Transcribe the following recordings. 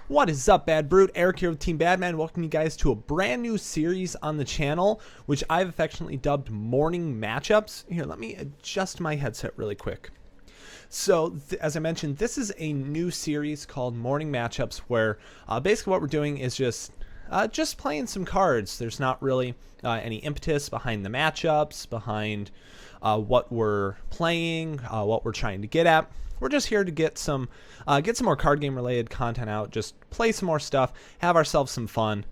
What is up, Bad Brute? Eric here with Team Badman. Welcome you guys to a brand new series on the channel, which I've affectionately dubbed Morning Matchups. Here, let me adjust my headset really quick. So, as I mentioned, this is a new series called Morning Matchups, where basically what we're doing is just playing some cards. There's not really any impetus behind the matchups, behind what we're playing, what we're trying to get at. We're just here to get some more card game related content out, just play some more stuff, have ourselves some fun.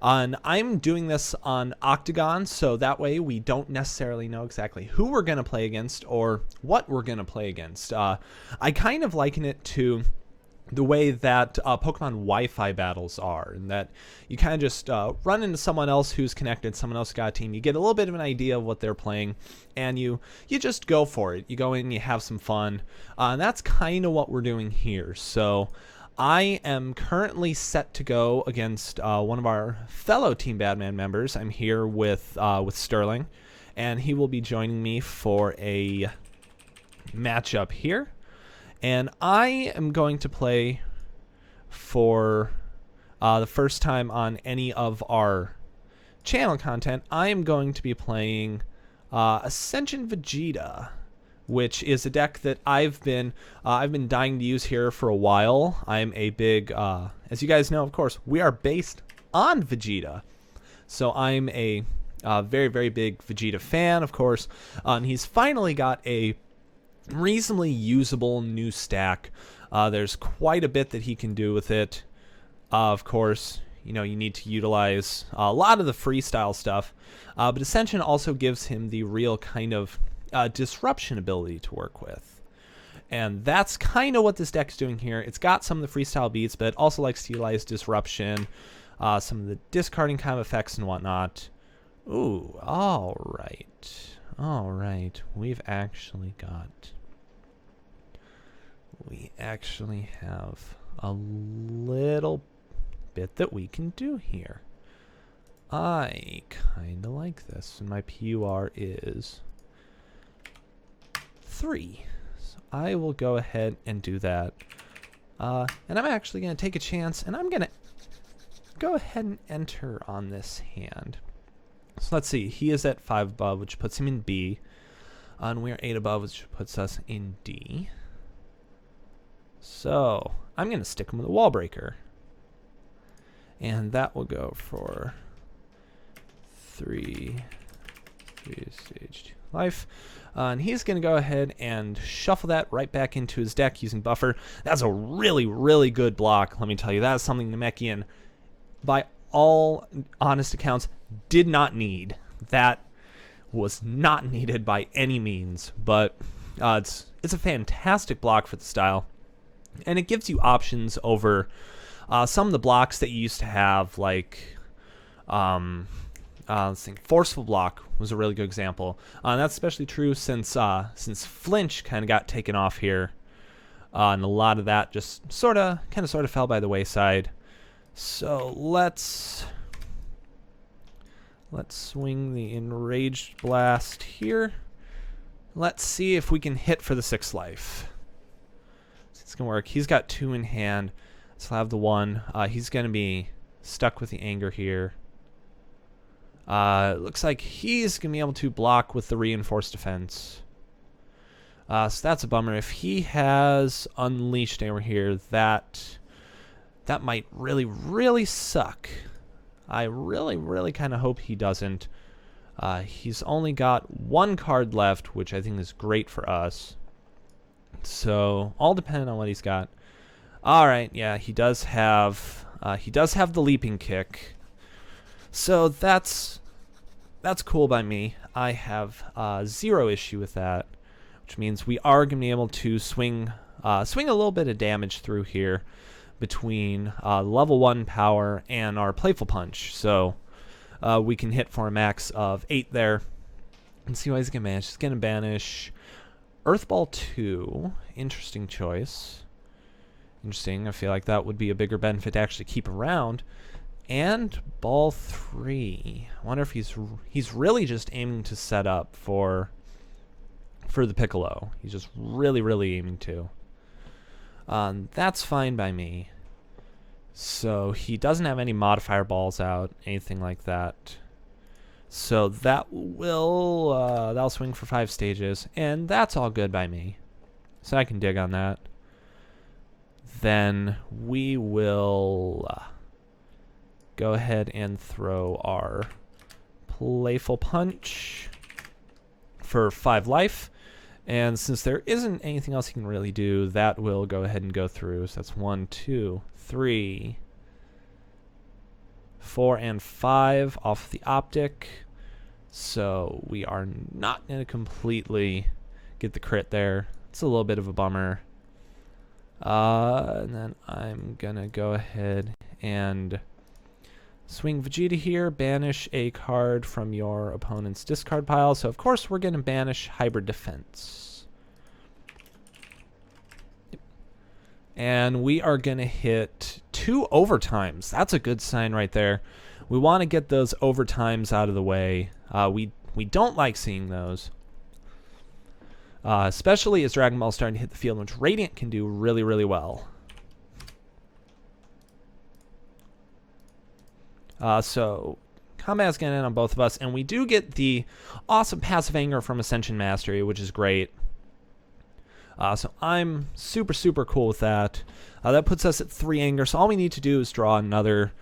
And I'm doing this on OCTGN, so that way we don't necessarily know exactly who we're going to play against or what we're going to play against. I kind of liken it to the way that Pokemon Wi-Fi battles are, and that you kind of just run into someone else who's connected, someone else got a team, you get a little bit of an idea of what they're playing, and you just go for it. You go in, you have some fun, and that's kind of what we're doing here. So I am currently set to go against one of our fellow Team Badman members. I'm here with Sterling, and he will be joining me for a matchup here. And I am going to play for the first time on any of our channel content. I am going to be playing Ascension Vegeta, which is a deck that I've been dying to use here for a while. I'm a big, as you guys know, of course, we are based on Vegeta, so I'm a very, very big Vegeta fan, of course. And he's finally got a reasonably usable new stack. There's quite a bit that he can do with it. Of course, you know, you need to utilize a lot of the freestyle stuff, but Ascension also gives him the real kind of disruption ability to work with. And that's kind of what this deck is doing here. It's got some of the freestyle beats, but it also likes to utilize disruption, some of the discarding kind of effects and whatnot. Ooh, alright. Alright, we actually have a little bit that we can do here. I kind of like this, and my PUR is 3. So I will go ahead and do that. And I'm actually going to take a chance, and I'm going to go ahead and enter on this hand. So let's see, he is at 5 above, which puts him in B. And we are 8 above, which puts us in D. So I'm going to stick him with a wall breaker. And that will go for 3 stage 2 life. And he's going to go ahead and shuffle that right back into his deck using buffer. That's a really, really good block. Let me tell you, that is something Namekian, by all honest accounts, did not need. That was not needed by any means, but it's a fantastic block for the style. And it gives you options over some of the blocks that you used to have, like, let's think, Forceful Block was a really good example. And that's especially true since Flinch kind of got taken off here. And a lot of that just sort of fell by the wayside. So let's swing the Enraged Blast here. Let's see if we can hit for the 6 life. It's going to work. He's got 2 in hand, so I'll have the 1. He's going to be stuck with the anger here. Looks like he's going to be able to block with the reinforced defense. So that's a bummer. If he has Unleashed over here, that might really, really suck. I really, really kind of hope he doesn't. He's only got 1 card left, which I think is great for us. So all depending on what he's got. All right, yeah, he does have the leaping kick. So that's cool by me. I have 0 issue with that, which means we are going to be able to swing a little bit of damage through here between level 1 power and our Playful Punch. So we can hit for a max of 8 there. And see what he's going to banish. He's going to banish Earthball 2. Interesting choice. Interesting. I feel like that would be a bigger benefit to actually keep around. And Ball 3. I wonder if he's really just aiming to set up for the Piccolo. He's just really, really aiming to. That's fine by me. So he doesn't have any modifier balls out, anything like that. So that will that'll swing for 5 stages, and that's all good by me. So I can dig on that. Then we will go ahead and throw our Playful Punch for 5 life. And since there isn't anything else he can really do, that will go ahead and go through. So that's 1, 2, 3, 4, and 5 off the optic. So we are not going to completely get the crit there. It's a little bit of a bummer. And then I'm going to go ahead and swing Vegeta here, banish a card from your opponent's discard pile. So, of course, we're going to banish Hybrid Defense. Yep. And we are going to hit 2 overtimes. That's a good sign right there. We want to get those overtimes out of the way. We don't like seeing those. Especially as Dragon Ball is starting to hit the field, which Radiant can do really, really well. So combat's getting in on both of us, and we do get the awesome passive anger from Ascension Mastery, which is great. So I'm super, super cool with that. That puts us at 3 anger, so all we need to do is draw another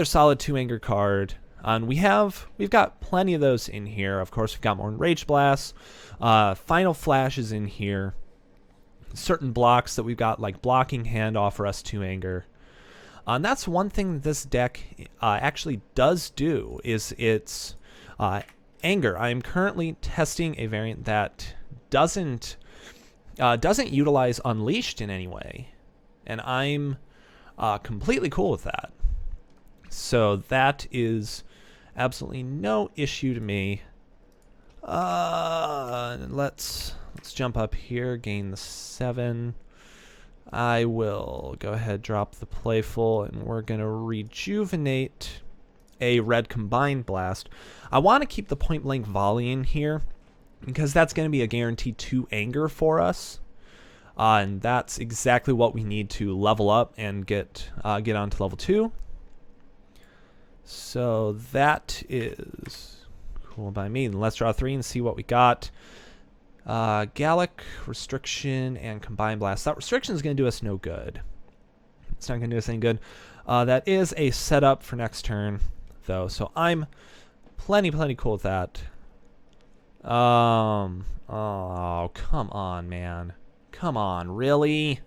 solid 2 anger card. And we've got plenty of those in here. Of course, we've got more Rage Blasts. Final Flash is in here. Certain blocks that we've got, like Blocking Hand, offer us 2 anger. And that's one thing that this deck actually does do, is its anger. I am currently testing a variant that doesn't utilize Unleashed in any way, and I'm completely cool with that. So that is absolutely no issue to me. Let's jump up here, gain the 7. I will go ahead, drop the Playful, and we're going to rejuvenate a red Combined Blast. I want to keep the Point Blank Volley in here because that's going to be a guaranteed 2 anger for us. And that's exactly what we need to level up and get on to level 2. So that is cool by me. Let's draw 3 and see what we got. Gallic, Restriction, and Combined Blast. That Restriction is going to do us no good. It's not going to do us any good. That is a setup for next turn, though, so I'm plenty cool with that. Oh, come on, man. Come on, really?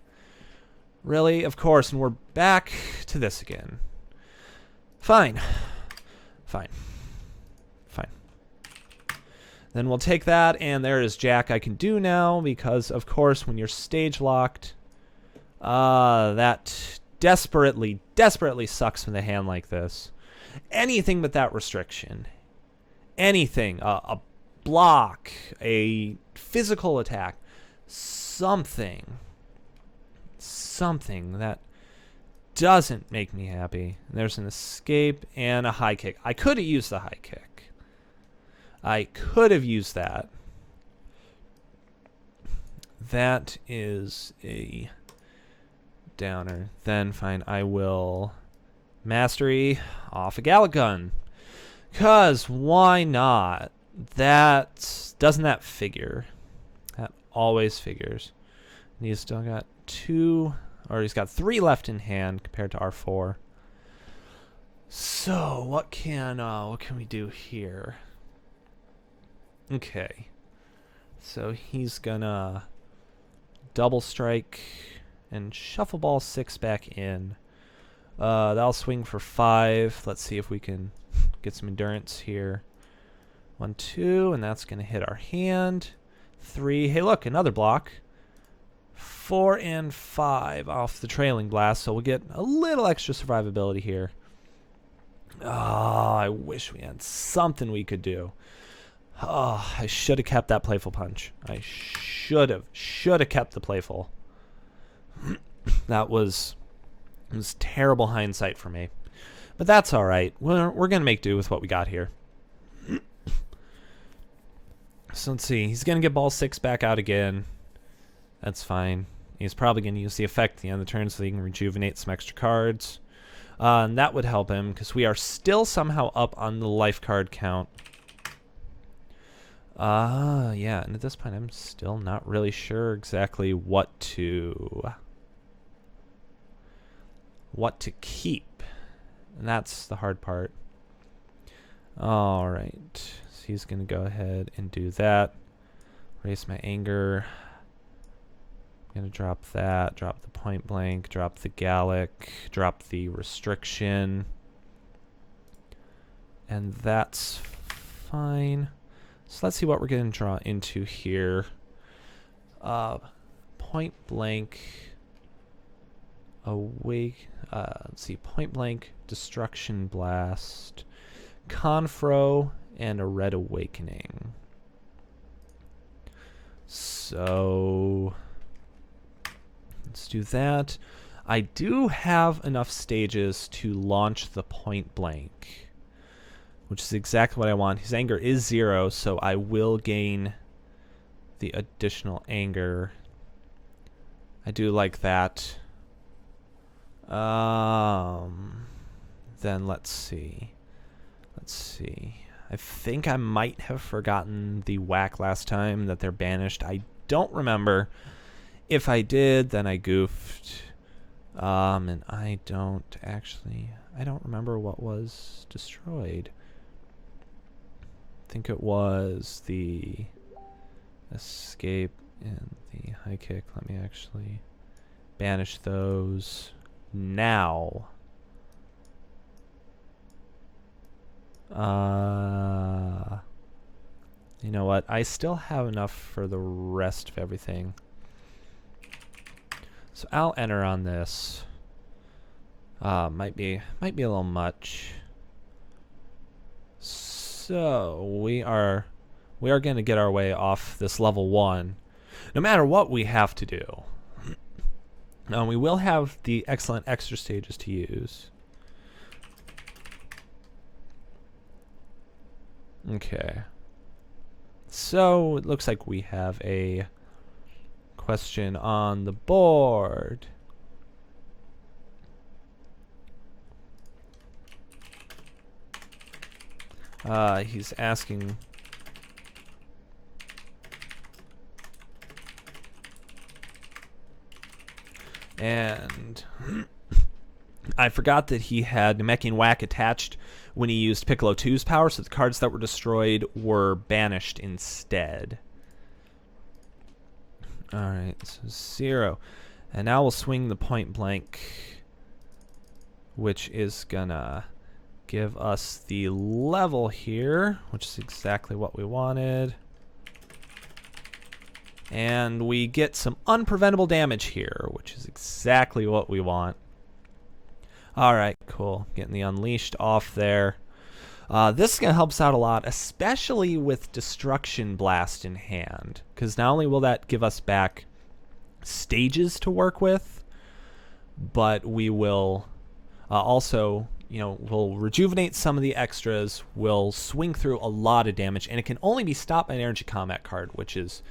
Really? Of course, and we're back to this again. Fine. Then we'll take that, and there is Jack I can do now, because, of course, when you're stage locked, that desperately sucks with a hand like this. Anything but that restriction. Anything. A block. A physical attack. Something that doesn't make me happy. There's an escape and a high kick. I could have used the high kick. I could have used that. That is a downer. Then fine, I will Mastery off a Gallic Gun. 'Cause why not? Doesn't that figure? That always figures. And he's still got 2, or he's got 3 left in hand compared to our 4. So what can we do here? Okay, so he's gonna double strike and shuffle ball 6 back in. That'll swing for 5. Let's see if we can get some endurance here. 1, 2, and that's gonna hit our hand. 3. Hey, look, another block. 4 and 5 off the trailing blast, so we'll get a little extra survivability here. Oh, I wish we had something we could do. Oh, I should have kept that Playful Punch. I should have kept the Playful. That was terrible hindsight for me. But that's all right. We're going to make do with what we got here. So let's see. He's going to get ball 6 back out again. That's fine. He's probably going to use the effect at the end of the turn so he can rejuvenate some extra cards. And that would help him because we are still somehow up on the life card count. Yeah, and at this point I'm still not really sure exactly what to keep. And that's the hard part. All right. So he's going to go ahead and do that. Raise my anger. I'm going to drop that, drop the point blank, drop the Gallic, drop the restriction. And that's fine. So let's see what we're going to draw into here. Point blank, awake. Let's see, point blank, destruction blast, Confro, and a red awakening. So let's do that. I do have enough stages to launch the point blank, which is exactly what I want. His anger is 0, so I will gain the additional anger. I do like that. Then let's see. I think I might have forgotten the whack last time that they're banished. I don't remember. If I did, then I goofed. And I don't remember what was destroyed. I think it was the escape and the high kick. Let me actually banish those now. You know what? I still have enough for the rest of everything. So I'll enter on this. Might be a little much. So we are going to get our way off this level 1, no matter what we have to do. Now we will have the excellent extra stages to use. Okay. So it looks like we have a question on the board. He's asking and I forgot that he had Namekian Whack attached when he used Piccolo 2's power, so the cards that were destroyed were banished instead. Alright, so 0. And now we'll swing the point blank, which is gonna give us the level here, which is exactly what we wanted. And we get some unpreventable damage here, which is exactly what we want. Alright, cool. Getting the Unleashed off there. This is going to help us out a lot, especially with Destruction Blast in hand. Because not only will that give us back stages to work with, but we will also, we'll rejuvenate some of the extras, we'll swing through a lot of damage, and it can only be stopped by an Energy Combat card, which is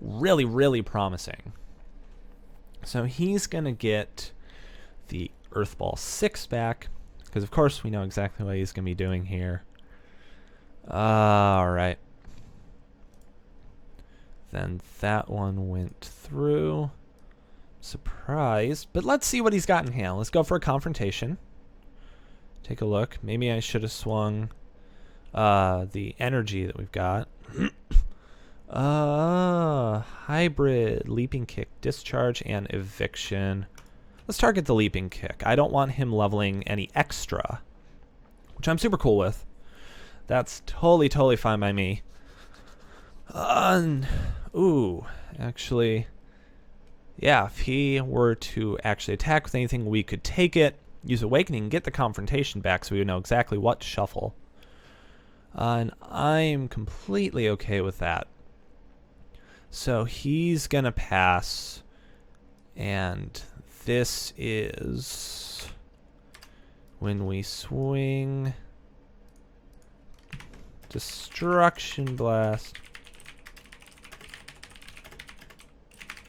really, really promising. So he's going to get the Earthball 6 back, because of course we know exactly what he's going to be doing here. Alright. Then that one went through. Surprised. But let's see what he's got in hand. Let's go for a confrontation. Take a look. Maybe I should have swung the energy that we've got. Hybrid, leaping kick, discharge, and eviction. Let's target the leaping kick. I don't want him leveling any extra, which I'm super cool with. That's totally, totally fine by me. Ooh, actually, yeah, if he were to actually attack with anything, we could take it, use Awakening, get the confrontation back so we would know exactly what to shuffle. And I'm completely okay with that. So he's going to pass, and this is when we swing Destruction Blast.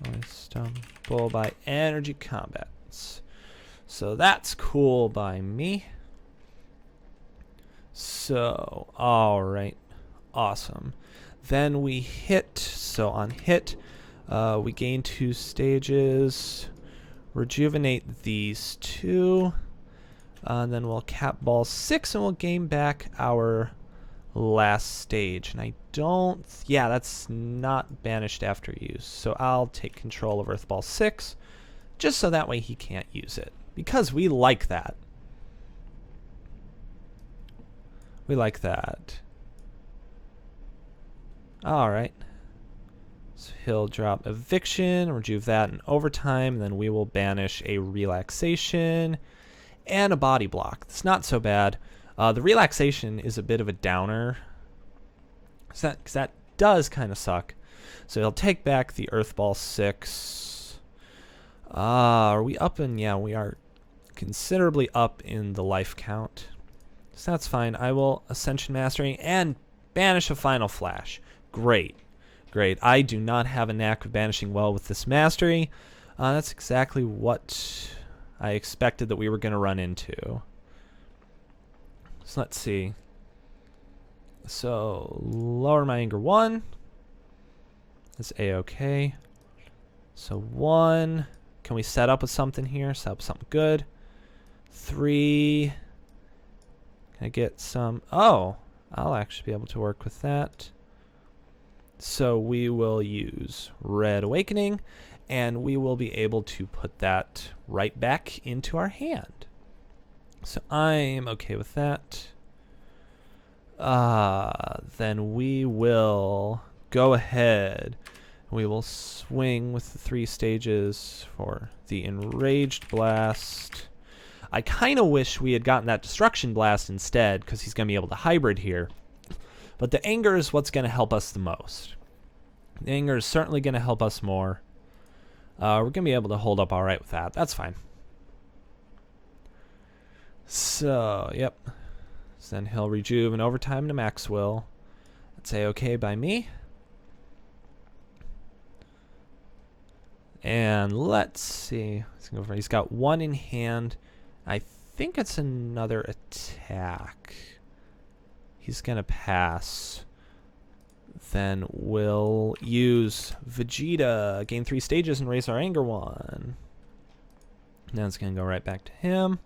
I stumble by Energy Combats. So that's cool by me. So, alright. Awesome. Then we hit. So on hit, we gain 2 stages. Rejuvenate these 2. And then we'll cap ball 6 and we'll gain back our last stage. And I don't... Yeah, that's not banished after use. So I'll take control of Earth Ball 6. Just so that way he can't use it. Because we like that. We like that. Alright. So he'll drop Eviction, rejuve that in overtime, then we will banish a Relaxation and a Body Block. It's not so bad. The Relaxation is a bit of a downer. Because that does kind of suck. So he'll take back the Earth Ball 6. Are we up in... Yeah, we are considerably up in the life count. So that's fine. I will Ascension Mastery and banish a Final Flash. Great. Great. I do not have a knack of banishing well with this mastery. That's exactly what I expected that we were going to run into. So let's see. So lower my anger 1. That's A-okay. So 1. Can we set up with something here? Set up something good. 3. Can I get some... Oh, I'll actually be able to work with that. So we will use Red Awakening, and we will be able to put that right back into our hand. So I'm okay with that. Then we will go ahead. We will swing with the 3 stages for the Enraged Blast. I kind of wish we had gotten that Destruction Blast instead, because he's going to be able to hybrid here. But the anger is what's going to help us the most. The anger is certainly going to help us more. We're going to be able to hold up alright with that. That's fine. So, yep. So then he'll rejuve in overtime to Maxwell. That's A-okay by me. And let's see. He's got 1 in hand. I think it's another attack. He's going to pass. Then we'll use Vegeta, gain 3 stages and raise our anger 1. Now it's going to go right back to him.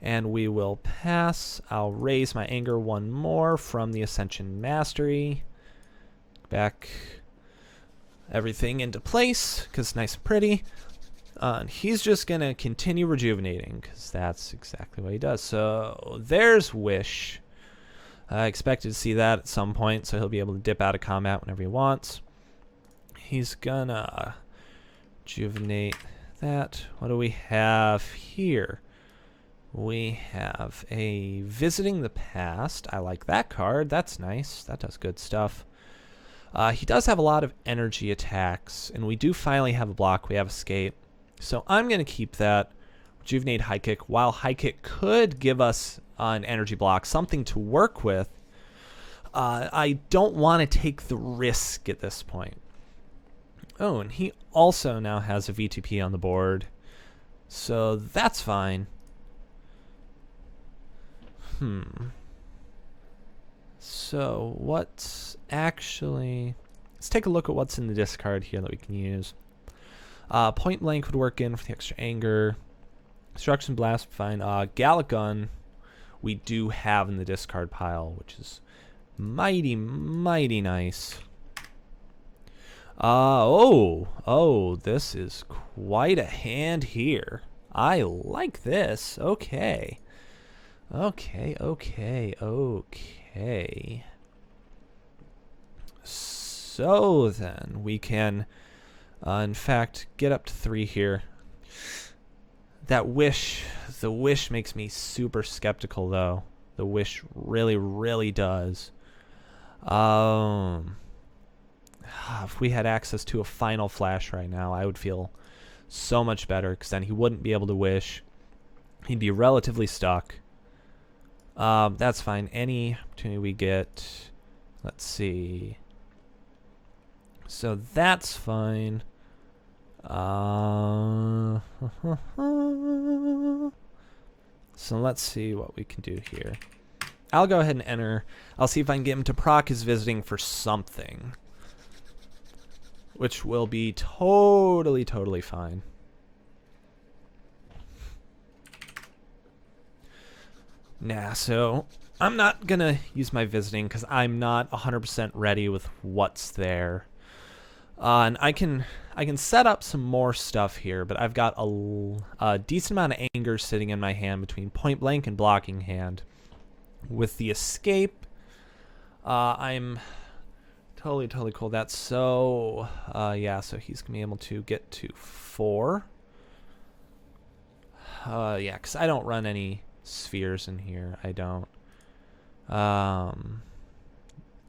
And we will pass. I'll raise my anger 1 more from the Ascension Mastery. Back everything into place, because it's nice and pretty. And he's just going to continue rejuvenating, because that's exactly what he does. So there's Wish. I expected to see that at some point, so he'll be able to dip out of combat whenever he wants. He's gonna rejuvenate that. What do we have here? We have a Visiting the Past. I like that card. That's nice. That does good stuff. He does have a lot of energy attacks, and we do finally have a block. We have Escape. So I'm going to keep that. Rejuvenate High Kick. While High Kick could give us an energy block, something to work with, I don't want to take the risk at this point. Oh, and he also now has a VTP on the board, so that's fine. So what's actually... Let's take a look at what's in the discard here that we can use. Point Blank would work in for the extra anger. Destruction Blast, fine. Gallic Gun we do have in the discard pile, which is mighty, mighty nice. Oh, this is quite a hand here. I like this. Okay. So then we can, in fact, get up to 3 here. That Wish, the Wish makes me super skeptical, though. The Wish really, really does. If we had access to a Final Flash right now, I would feel so much better, because then he wouldn't be able to Wish. He'd be relatively stuck. That's fine. Any opportunity we get, let's see. So that's fine. So let's see what we can do here. I'll go ahead and enter. I'll see if I can get him to proc his visiting for something, which will be totally fine. Nah, so I'm not gonna use my visiting because I'm not 100% ready with what's there. And I can set up some more stuff here, but I've got a decent amount of anger sitting in my hand between point blank and blocking hand. With the escape, I'm totally cool. That's so yeah. So he's gonna be able to get to 4. Yeah, because I don't run any spheres in here. I don't.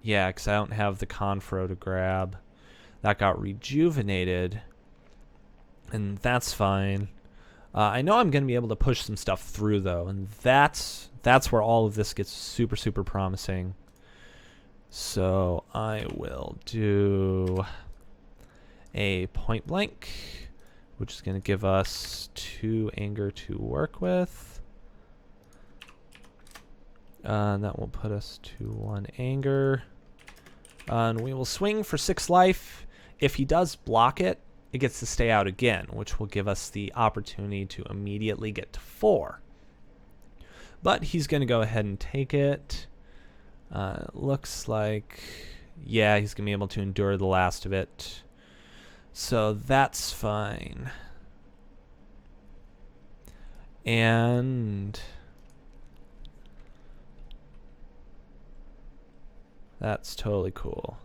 Yeah, because I don't have the Confro to grab. That got rejuvenated, and that's fine. I know I'm going to be able to push some stuff through, though, and that's where all of this gets super promising. So I will do a point blank, which is going to give us 2 anger to work with. And that will put us to 1 anger. And we will swing for 6 life. If he does block it, it gets to stay out again, which will give us the opportunity to immediately get to 4. But he's going to go ahead and take it. Looks like, yeah, he's going to be able to endure the last of it. So that's fine. And that's totally cool.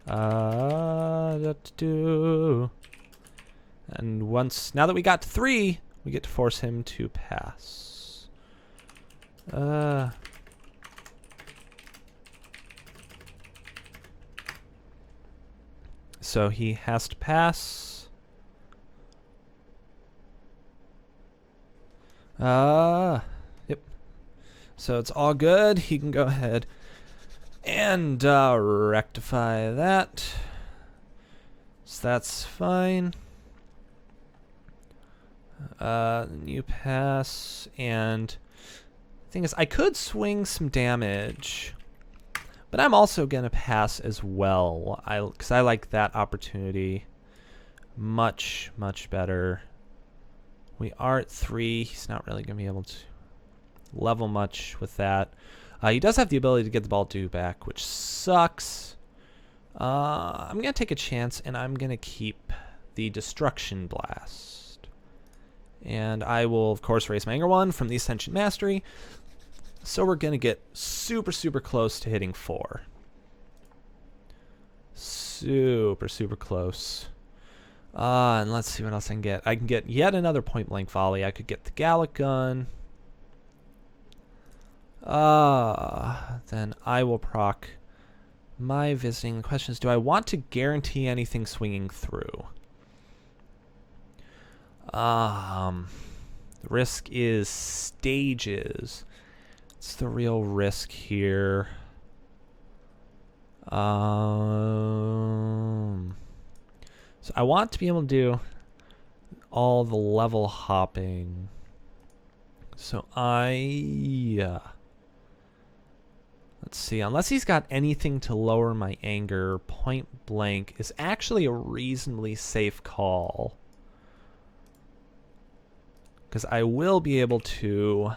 And now that we got to 3, we get to force him to pass. So he has to pass. Yep. So it's all good. He can go ahead and rectify that. So that's fine. You pass, and the thing is, I could swing some damage, but I'm also gonna pass as well. Because I like that opportunity much better. We are at 3. He's not really gonna be able to level much with that. He does have the ability to get the ball due back, which sucks. I'm going to take a chance, and I'm going to keep the Destruction Blast. And I will, of course, raise my Anger 1 from the Ascension Mastery. So we're going to get super close to hitting 4. Super close. And let's see what else I can get. I can get yet another point blank volley. I could get the Gallic Gun. Then I will proc my visiting. The question is, do I want to guarantee anything swinging through? The risk is stages. It's the real risk here. So I want to be able to do all the level hopping. So let's see, unless he's got anything to lower my anger, point blank is actually a reasonably safe call. Because I will be able to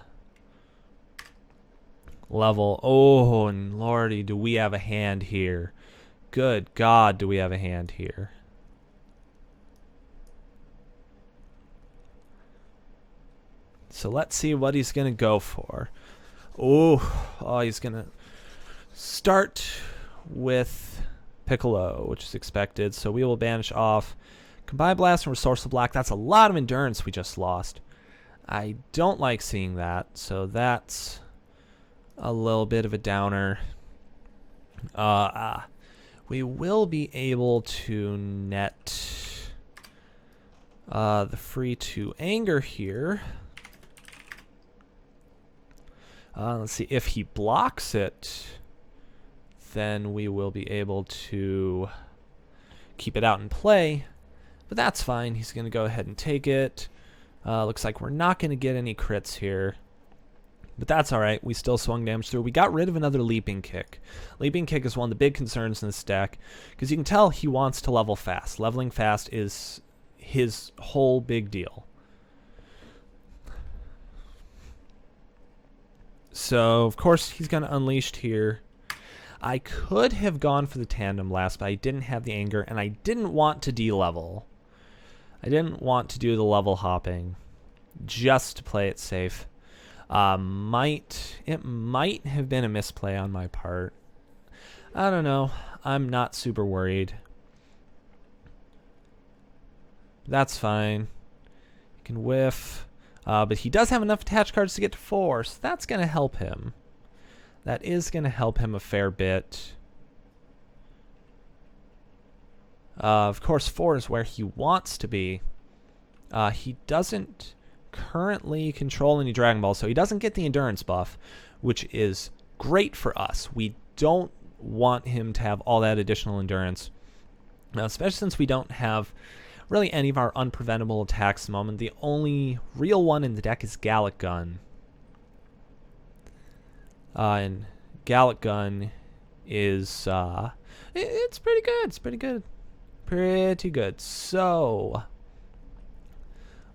level. Oh, and lordy, do we have a hand here. Good God, do we have a hand here. So let's see what he's going to go for. Oh, he's going to start with Piccolo, which is expected. So we will banish off Combined Blast and Resourceful Block. That's a lot of endurance we just lost. I don't like seeing that, so that's a little bit of a downer. We will be able to net the free 2 anger here. Let's see, if he blocks it, then we will be able to keep it out in play. But that's fine. He's going to go ahead and take it. Looks like we're not going to get any crits here. But that's alright. We still swung damage through. We got rid of another leaping kick. Leaping kick is one of the big concerns in this deck, because you can tell he wants to level fast. Leveling fast is his whole big deal. So, of course, he's going to Unleashed here. I could have gone for the Tandem Blast, but I didn't have the anger, and I didn't want to de-level. I didn't want to do the level hopping, just to play it safe. It might have been a misplay on my part. I don't know. I'm not super worried. That's fine. You can whiff. But he does have enough attached cards to get to 4, so that's going to help him. That is going to help him a fair bit. Of course, 4 is where he wants to be. He doesn't currently control any Dragon Balls, so he doesn't get the endurance buff, which is great for us. We don't want him to have all that additional endurance, especially since we don't have really any of our unpreventable attacks at the moment. The only real one in the deck is Gallic Gun. And Gallic Gun is, it's pretty good. It's pretty good. Pretty good. So,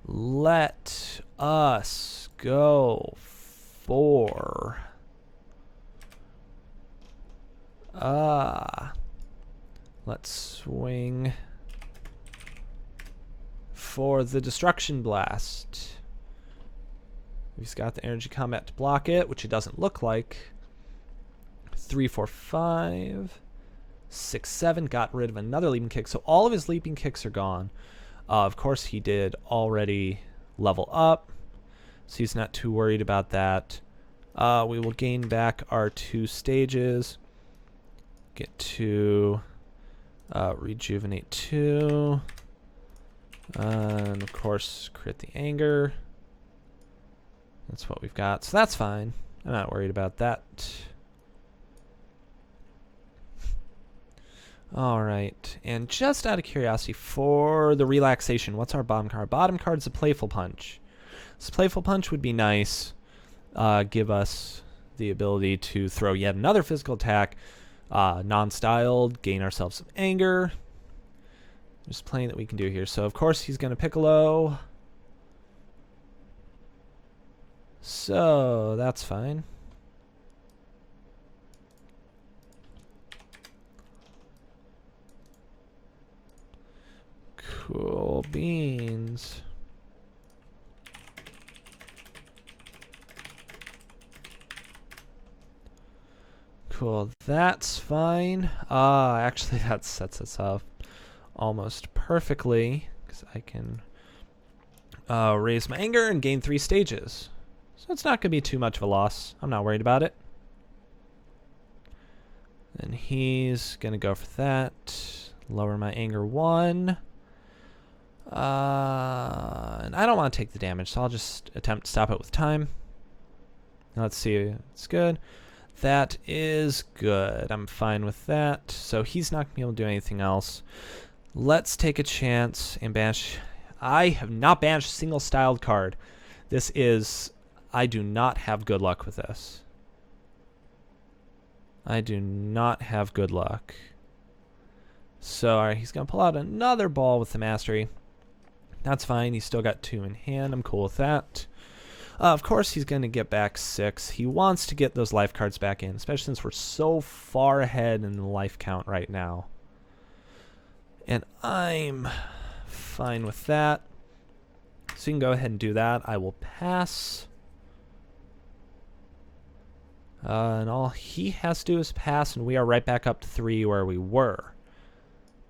let us go for let's swing for the Destruction Blast. He's got the Energy Combat to block it, which it doesn't look like. 3, 4, 5, 6, 7. Got rid of another leaping kick, so all of his leaping kicks are gone. Of course, he did already level up, so he's not too worried about that. We will gain back our 2 stages. Get to Rejuvenate 2. And of course, crit the anger. That's what we've got, so that's fine. I'm not worried about that. Alright, and just out of curiosity, for the relaxation, what's our bottom card? Bottom card's a Playful Punch. This Playful Punch would be nice. Give us the ability to throw yet another physical attack, non-styled, gain ourselves some anger. There's plenty that we can do here. So, of course, he's going to Piccolo. So, that's fine. Cool beans. Cool, that's fine. Actually, that sets us up almost perfectly, because I can raise my anger and gain 3 stages. So it's not going to be too much of a loss. I'm not worried about it. And he's going to go for that. Lower my anger 1. And I don't want to take the damage, so I'll just attempt to stop it with time. Let's see. It's good. That is good. I'm fine with that. So he's not going to be able to do anything else. Let's take a chance and banish. I have not banished a single styled card. This is... I do not have good luck with this. I do not have good luck. So alright, he's going to pull out another ball with the Mastery. That's fine. He's still got 2 in hand. I'm cool with that. Of course, he's going to get back 6. He wants to get those life cards back in, especially since we're so far ahead in the life count right now. And I'm fine with that. So you can go ahead and do that. I will pass. And all he has to do is pass, and we are right back up to 3 where we were.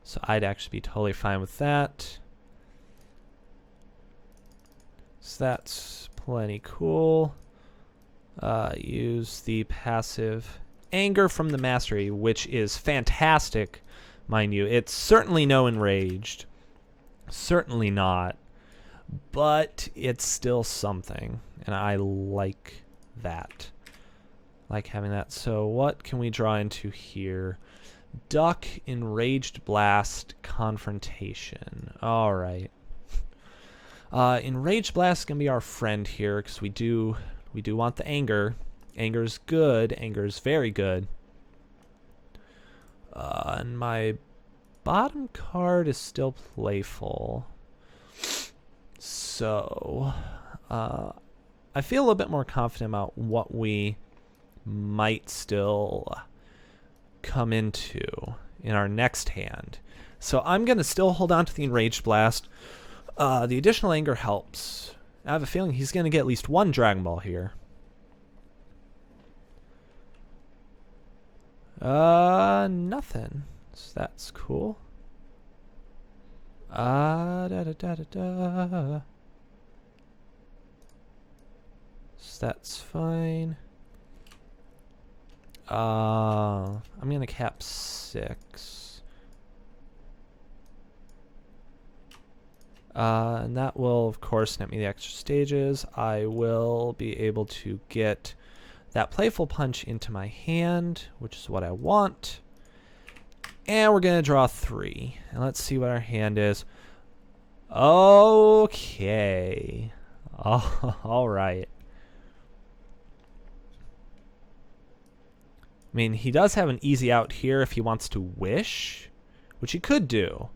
So I'd actually be totally fine with that. So that's plenty cool. Use the passive anger from the Mastery, which is fantastic, mind you. It's certainly no enraged. Certainly not. But it's still something, and I like that. Like having that. So what can we draw into here? Duck, Enraged Blast, Confrontation. All right. Enraged Blast is going to be our friend here because we do want the anger. Anger's good. Anger's very good. And my bottom card is still playful. So, I feel a little bit more confident about what we might still come into in our next hand. So I'm going to still hold on to the Enraged Blast. The additional anger helps. I have a feeling he's going to get at least one Dragon Ball here. Nothing. So that's cool. Da da da da da. So that's fine. I'm gonna cap 6. And that will, of course, net me the extra stages. I will be able to get that Playful Punch into my hand, which is what I want. And we're gonna draw 3. And let's see what our hand is. Okay. Oh, all right. I mean, he does have an easy out here if he wants to wish, which he could do.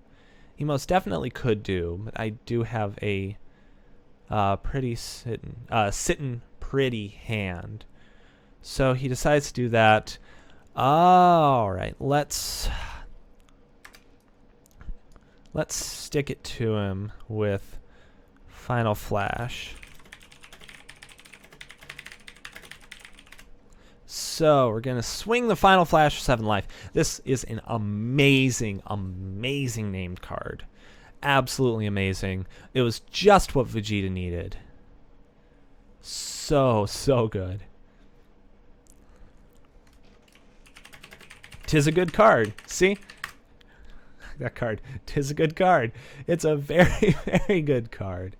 He most definitely could do, but I do have a pretty sitting pretty hand. So he decides to do that. All right, let's stick it to him with Final Flash. So we're going to swing the Final Flash for 7 life. This is an amazing, amazing named card. Absolutely amazing. It was just what Vegeta needed. So, so good. Tis a good card. See? That card. Tis a good card. It's a very, very good card.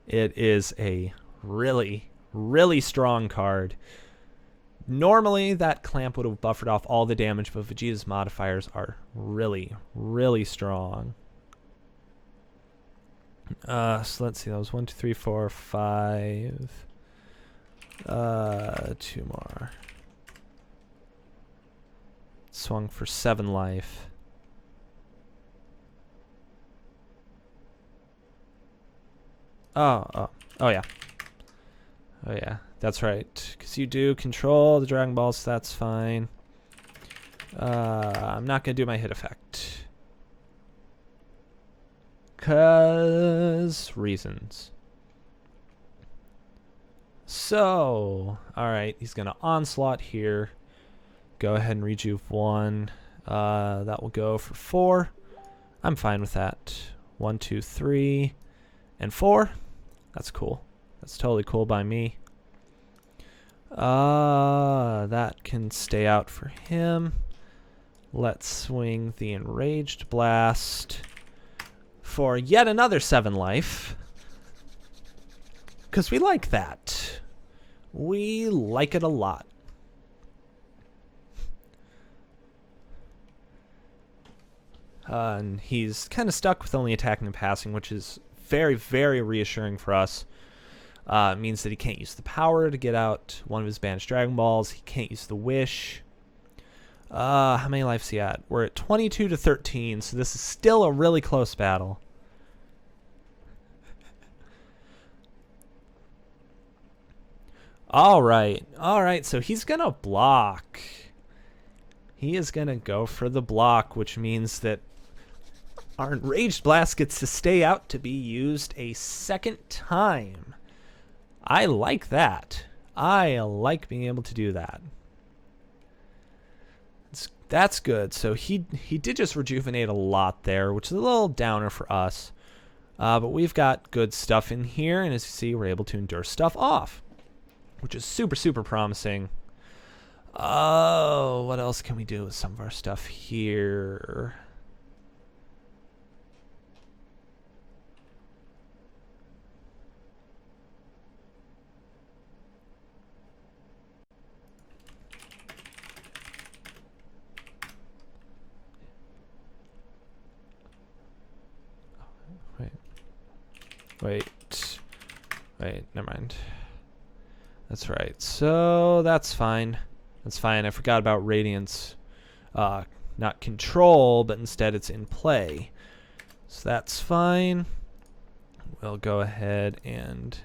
It is a really, really strong card. Normally, that clamp would have buffered off all the damage, but Vegeta's modifiers are really, really strong. So let's see. That was 1, 2, 3, 4, 5. 2 more. Swung for 7 life. Oh yeah. Oh yeah, that's right. Because you do control the Dragon Balls, so that's fine. I'm not going to do my hit effect. Because reasons. So, alright, he's going to Onslaught here. Go ahead and rejuve 1. That will go for 4. I'm fine with that. 1, 2, 3, and 4. That's cool. That's totally cool by me. That can stay out for him. Let's swing the Enraged Blast for yet another 7 life. Because we like that. We like it a lot. And he's kind of stuck with only attacking and passing, which is very, very reassuring for us. It means that he can't use the power to get out one of his banished Dragon Balls. He can't use the wish. How many lives is he at? We're at 22 to 13, so this is still a really close battle. Alright, so he's going to block. He is going to go for the block, which means that our Enraged Blast gets to stay out to be used a second time. I like that. I like being able to do that. That's good. So he did just rejuvenate a lot there, which is a little downer for us. But we've got good stuff in here, and as you see, we're able to endure stuff off, which is super, super promising. Oh, what else can we do with some of our stuff here? Wait, never mind. That's right. So that's fine. That's fine. I forgot about Radiance. Not control, but instead it's in play. So that's fine. We'll go ahead and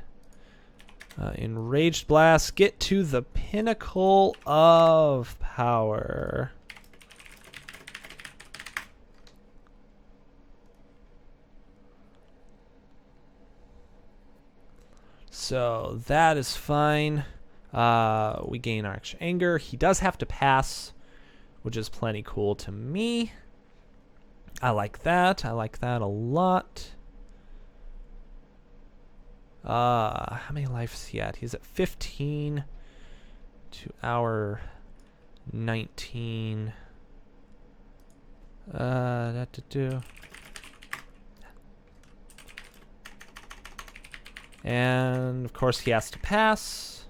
Enraged Blast, get to the pinnacle of power. So that is fine. We gain our extra anger. He does have to pass, which is plenty cool to me. I like that. I like that a lot. How many lives is he at? He's at 15 to our 19. And of course he has to pass.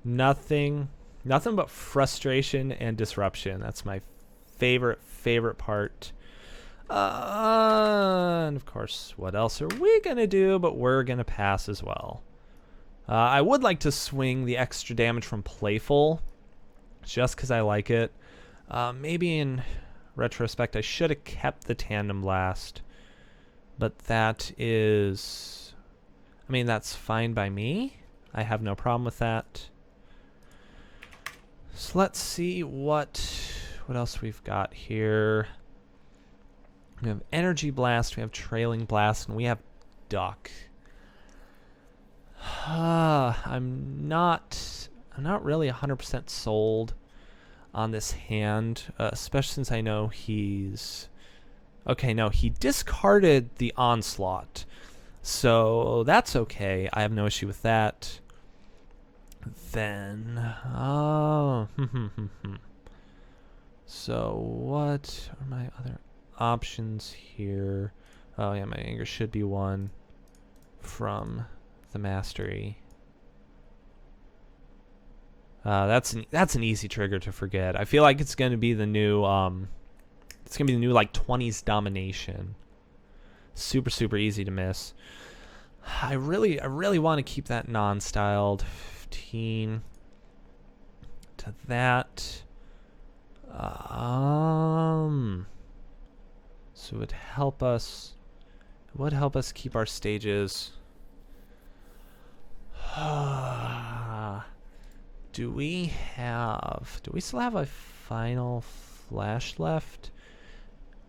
Nothing but frustration and disruption. That's my favorite part. And of course, what else are we gonna do? But we're gonna pass as well. I would like to swing the extra damage from Playful, just because I like it. Maybe in retrospect, I should have kept the Tandem Blast. But that is, I mean, that's fine by me. I have no problem with that. So let's see what else we've got here. We have Energy Blast, we have Trailing Blast, and we have Duck. I'm not really 100% sold on this hand, especially since I know he's... Okay, no, he discarded the Onslaught, so that's okay. I have no issue with that. Then, so what are my other options here? Oh yeah, my anger should be one from the mastery. That's an easy trigger to forget. I feel like it's going to be the new like 20s domination. Super easy to miss. I really want to keep that non-styled 15 to that. So it would help us keep our stages. Do we still have a final flash left?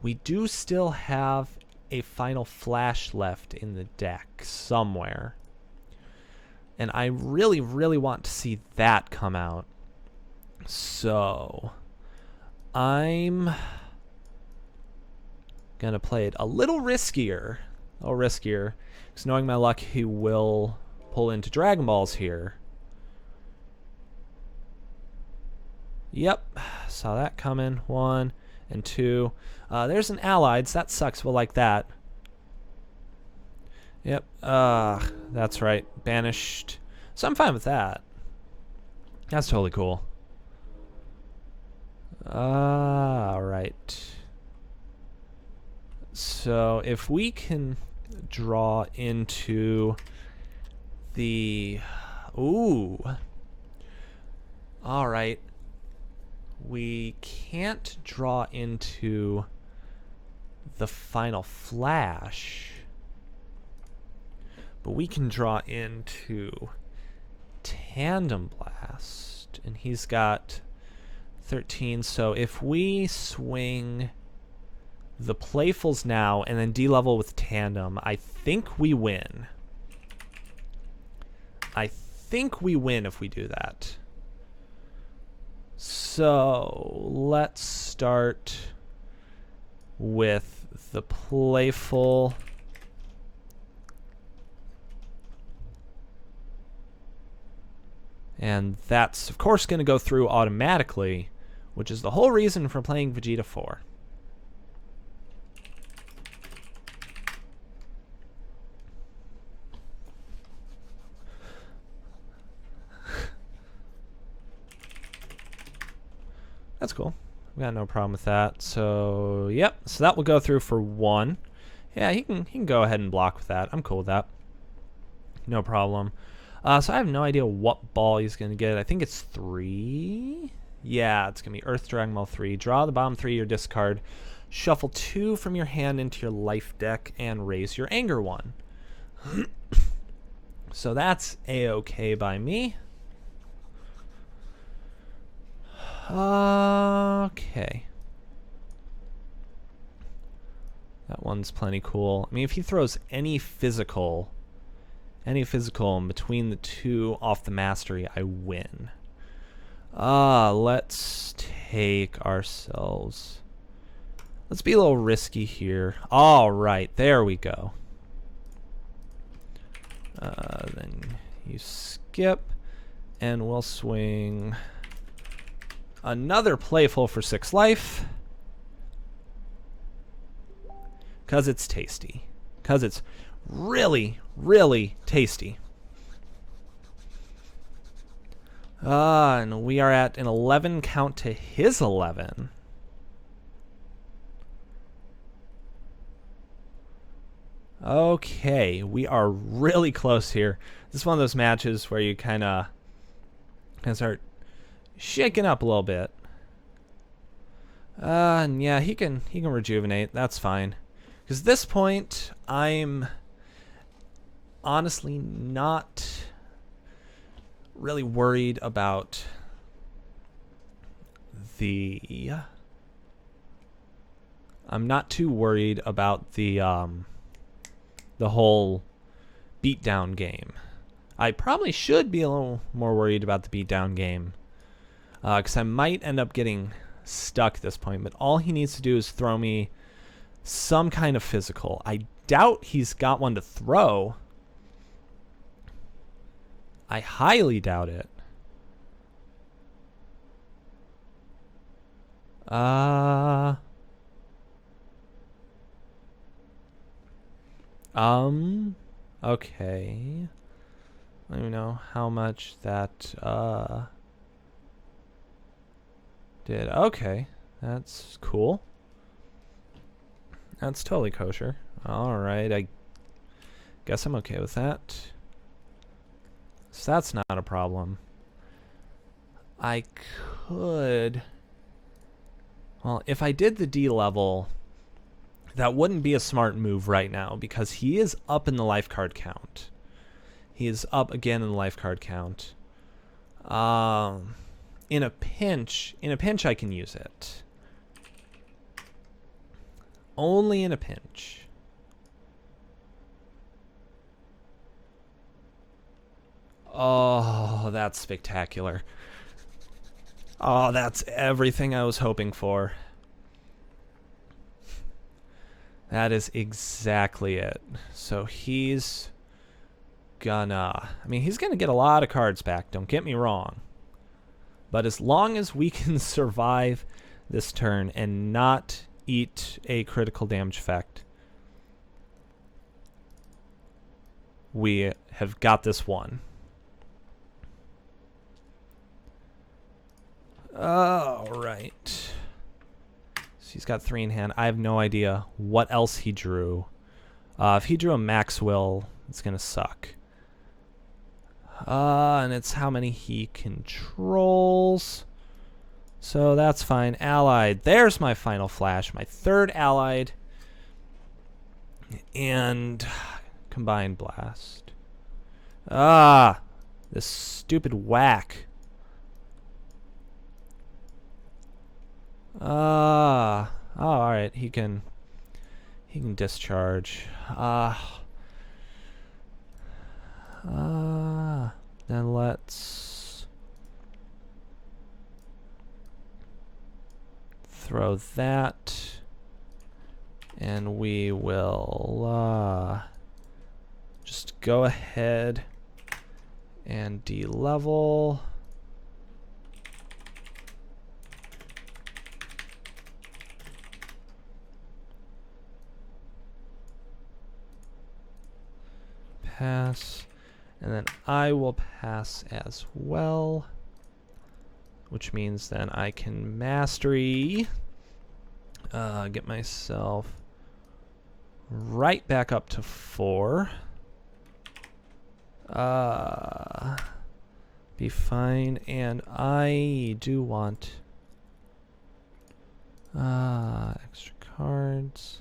We do still have a final flash left in the deck somewhere. And I really want to see that come out. So I'm gonna play it a little riskier. Because knowing my luck, he will pull into Dragon Balls here. Yep, saw that coming. 1 and 2. There's an Allied, so that sucks. We'll like that. Yep, that's right. Banished. So I'm fine with that. That's totally cool. Alright. So if we can draw into the... Ooh. Alright. We can't draw into the final flash, but we can draw into Tandem Blast, and he's got 13. So if we swing the Playfuls now and then D-level with Tandem, I think we win. I think we win if we do that. So let's start with the Playful. And that's, of course, going to go through automatically, which is the whole reason for playing Vegeta 4. That's cool. We got no problem with that. So, yep. So that will go through for 1. Yeah, he can go ahead and block with that. I'm cool with that. No problem. So I have no idea what ball he's going to get. I think it's 3. Yeah, it's going to be Earth Dragon Ball 3. Draw the bottom 3 of your discard. Shuffle 2 from your hand into your life deck and raise your anger 1. So that's A-okay by me. Okay. That one's plenty cool. I mean, if he throws any physical in between the 2 off the mastery, I win. Let's take ourselves... Let's be a little risky here. All right, there we go. Then you skip, and we'll swing another playful for 6 life. Because it's tasty. Because it's really, really tasty. And we are at an 11 count to his 11. Okay, we are really close here. This is one of those matches where you kind of start shaking up a little bit. And yeah, he can rejuvenate. That's fine. Because at this point, I'm honestly not really worried about the... I'm not too worried about the whole beatdown game. I probably should be a little more worried about the beatdown game, because I might end up getting stuck at this point, but all he needs to do is throw me some kind of physical. I doubt he's got one to throw. I highly doubt it. Okay. I don't even know how much that, did. Okay. That's cool. That's totally kosher. Alright, I guess I'm okay with that. So that's not a problem. I could... Well, if I did the D level, that wouldn't be a smart move right now because he is up in the life card count. He is up again in the life card count. In a pinch I can use it. Only in a pinch. Oh, that's spectacular. Oh, that's everything I was hoping for. That is exactly it. So he's gonna... I mean, he's gonna get a lot of cards back, don't get me wrong. But as long as we can survive this turn and not eat a critical damage effect, we have got this one. Alright. So he's got 3 in hand. I have no idea what else he drew. If he drew a Maxwell, it's gonna suck. And it's how many he controls. So that's fine. Allied. There's my final flash. My 3rd allied. And combined blast. This stupid whack. Oh, alright, he can discharge. Then let's throw that, and we will just go ahead and de-level. Pass, and then I will pass as well, which means then I can mastery, get myself right back up to 4. Be fine. And I do want extra cards.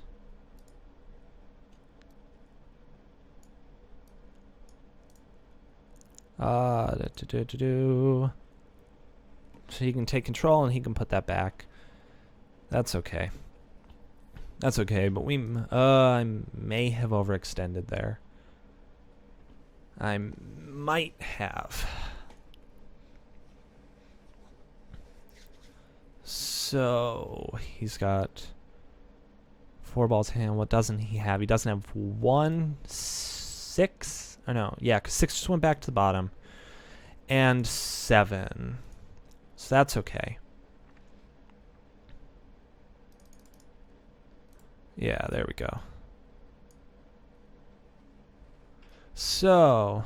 So he can take control and he can put that back. That's okay. That's okay, but I may have overextended there. I might have. So he's got 4 balls in hand. What doesn't he have? He doesn't have 1, 6. Oh no, yeah, because 6 just went back to the bottom. And 7. So that's okay. Yeah, there we go. So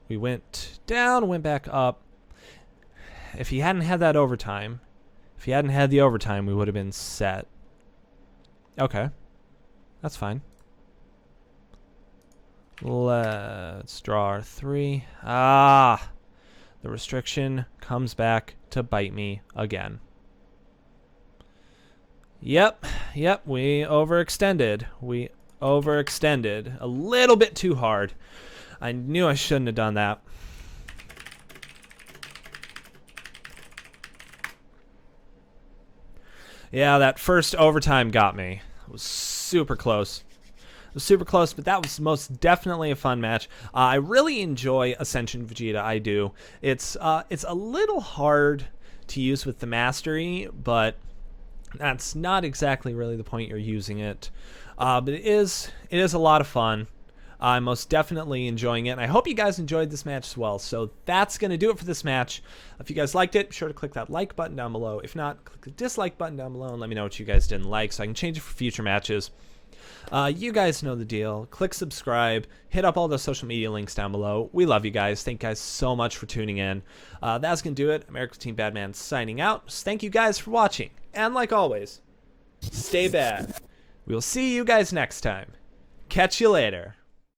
we went down, went back up. If he hadn't had that overtime, we would have been set. Okay. That's fine. Let's draw our 3. The restriction comes back to bite me again. Yep, we overextended. We overextended a little bit too hard. I knew I shouldn't have done that. Yeah, that first overtime got me. It was super close. It was super close, but that was most definitely a fun match. I really enjoy Ascension Vegeta. I do. It's a little hard to use with the mastery, but that's not exactly really the point you're using it. But it is a lot of fun. I'm most definitely enjoying it, and I hope you guys enjoyed this match as well. So that's going to do it for this match. If you guys liked it, be sure to click that like button down below. If not, click the dislike button down below and let me know what you guys didn't like so I can change it for future matches. You guys know the deal. Click subscribe. Hit up all the social media links down below. We love you guys. Thank you guys so much for tuning in. That's going to do it. America's Team Badman signing out. Just thank you guys for watching. And like always, stay bad. We will see you guys next time. Catch you later.